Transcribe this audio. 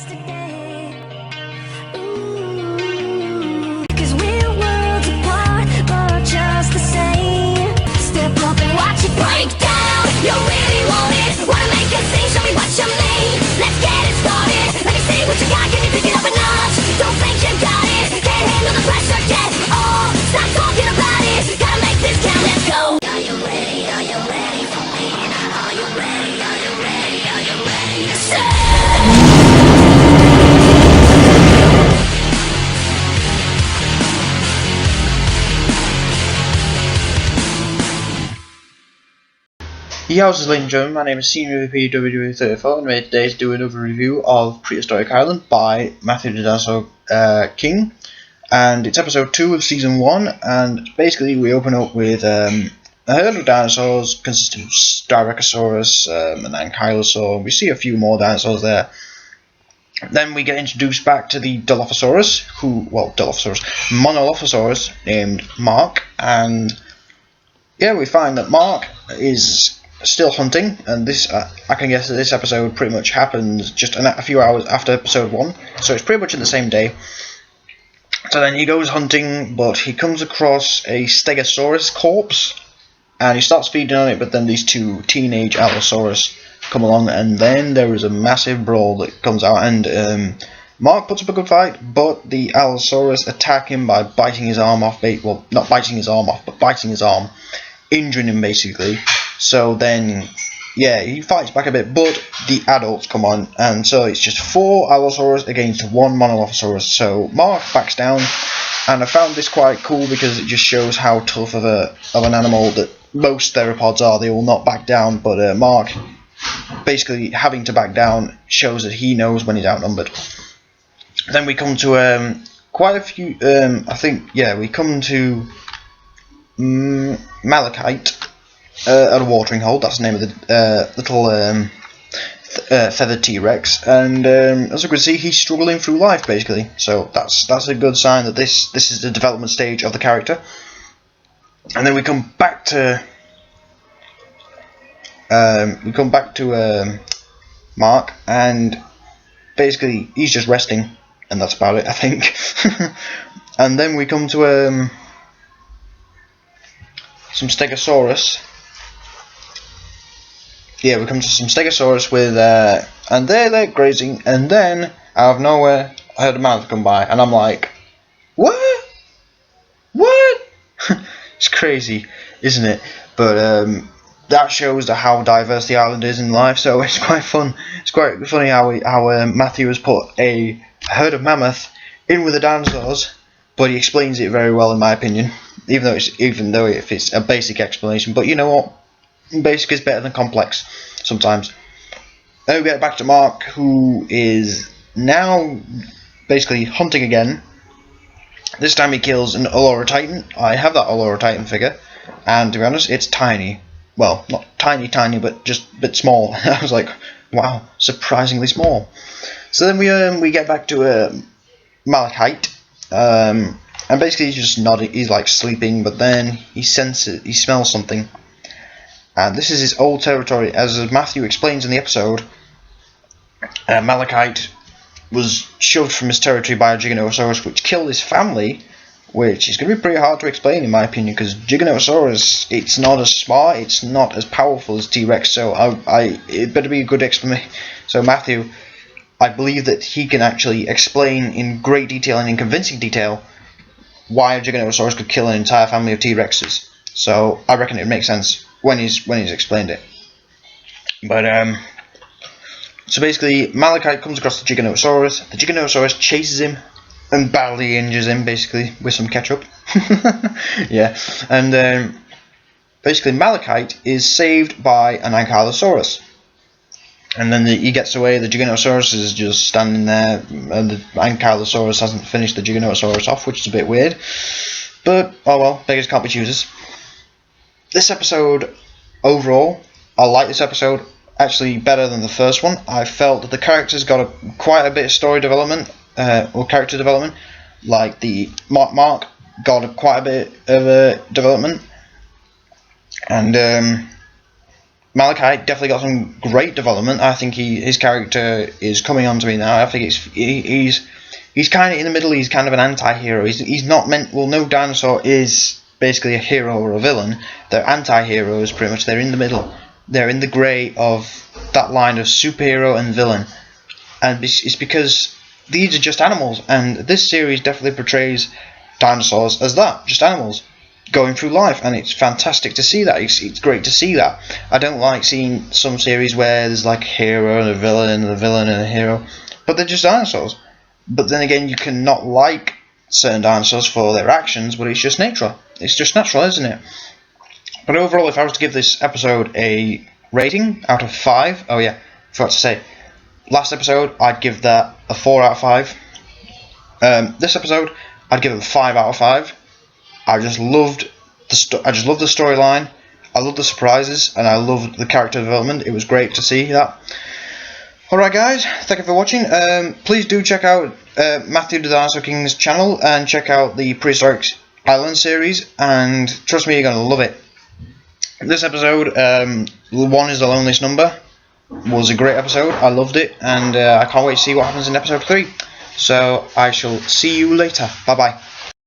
yesterday. Ooh, 'cause we're worlds apart, but just the same. Step up and watch it break down. You really want it? Wanna make a scene? Show me what you mean. Let's get it started. Let me see what you got. Can you pick it up a notch? Don't think you got it. Can't handle the pressure yet. Oh, stop talking about it. Gotta make this count. Let's go. Are you ready? Are you ready for me? Are you ready? Are you ready? Are you ready to say? Yo, this is ladies and gentlemen, my name is Senior VP WWE34 and I'm here today to do another review of Prehistoric Island by Matthew the Dinosaur King, and it's episode 2 of season 1, and basically we open up with a herd of dinosaurs consisting of Styracosaurus, an Ankylosaur. We see a few more dinosaurs there. Then we get introduced back to the Monolophosaurus named Mark, and yeah, we find that Mark is still hunting, and this I can guess that this episode pretty much happens just a few hours after episode 1, so it's pretty much in the same day. So then he goes hunting, but he comes across a Stegosaurus corpse, and he starts feeding on it, but then these two teenage Allosaurus come along, and then there is a massive brawl that comes out, and Mark puts up a good fight, but the Allosaurus attack him by biting his arm off, well, not biting his arm off, but biting his arm, injuring him basically. So then, yeah, he fights back a bit, but the adults come on, and so it's just 4 Allosaurus against 1 Monolophosaurus. So Mark backs down, and I found this quite cool because it just shows how tough of an animal that most theropods are. They will not back down, but Mark basically having to back down shows that he knows when he's outnumbered. Then we come to quite a few. We come to Malachite at a watering hole. That's the name of the little feathered T-Rex, and as you can see, he's struggling through life basically. So that's a good sign that this is the development stage of the character. And then we come back to Mark, and basically he's just resting, and that's about it, I think. And then we come to some Stegosaurus. Yeah, we come to some Stegosaurus with and they're grazing, and then out of nowhere I heard a mammoth come by, and I'm like, what? It's crazy, isn't it? But that shows how diverse the island is in life, so it's quite fun. It's quite funny how Matthew has put a herd of mammoth in with the dinosaurs, but he explains it very well in my opinion. Even though it's a basic explanation, but you know what? Basic is better than complex sometimes. Then we get back to Mark, who is now basically hunting again. This time he kills an Allura Titan. I have that Allura Titan figure, and to be honest, it's tiny. Well, not tiny, but just a bit small. I was like, wow, surprisingly small. So then we get back to Malachite. And basically he's just nodding, he's like sleeping, but then he smells something. And this is his old territory, as Matthew explains in the episode. Malachite was shoved from his territory by a Giganotosaurus, which killed his family, which is going to be pretty hard to explain in my opinion, because Giganotosaurus, it's not as smart, it's not as powerful as T-Rex, so it better be a good explanation. So Matthew, I believe that he can actually explain in great detail and in convincing detail why a Giganotosaurus could kill an entire family of T-Rexes. So I reckon it makes sense when he's explained it. But so basically Malachite comes across the Giganotosaurus. The Giganotosaurus chases him and badly injures him, basically with some ketchup. Yeah, and basically Malachite is saved by an Ankylosaurus. And then he gets away. The Giganotosaurus is just standing there, and the Ankylosaurus hasn't finished the Giganotosaurus off, which is a bit weird. But, oh well, beggars can't be choosers. This episode, overall, I like this episode actually better than the first one. I felt that the characters got quite a bit of story development, or character development. Like the Mark got quite a bit of development. And Malachi definitely got some great development. I think his character is coming on to me now. I think he's kind of in the middle. He's kind of an anti-hero. He's not meant. Well, no Dinosaur is basically a hero or a villain. They're anti-heroes pretty much. They're in the middle. They're in the grey of that line of superhero and villain, and it's because these are just animals. And this series definitely portrays dinosaurs as that, just animals going through life, and it's fantastic to see that. It's great to see that. I don't like seeing some series where there's like a hero and a villain and a villain and a hero, but they're just dinosaurs. But then again, you can not like certain dinosaurs for their actions, but it's just natural. It's just natural, isn't it? But overall, if I was to give this episode a rating out of 5, oh yeah, forgot to say, last episode I'd give that a 4 out of 5. This episode I'd give it a 5 out of 5. I just loved the storyline. I loved the surprises, and I loved the character development. It was great to see that. Alright guys, thank you for watching. Please do check out Matthew the Dinosaur King's channel, and check out the Prehistoric Island series, and trust me, you're going to love it. This episode, 1 is the Loneliest Number, was a great episode. I loved it, and I can't wait to see what happens in episode 3. So I shall see you later. Bye bye.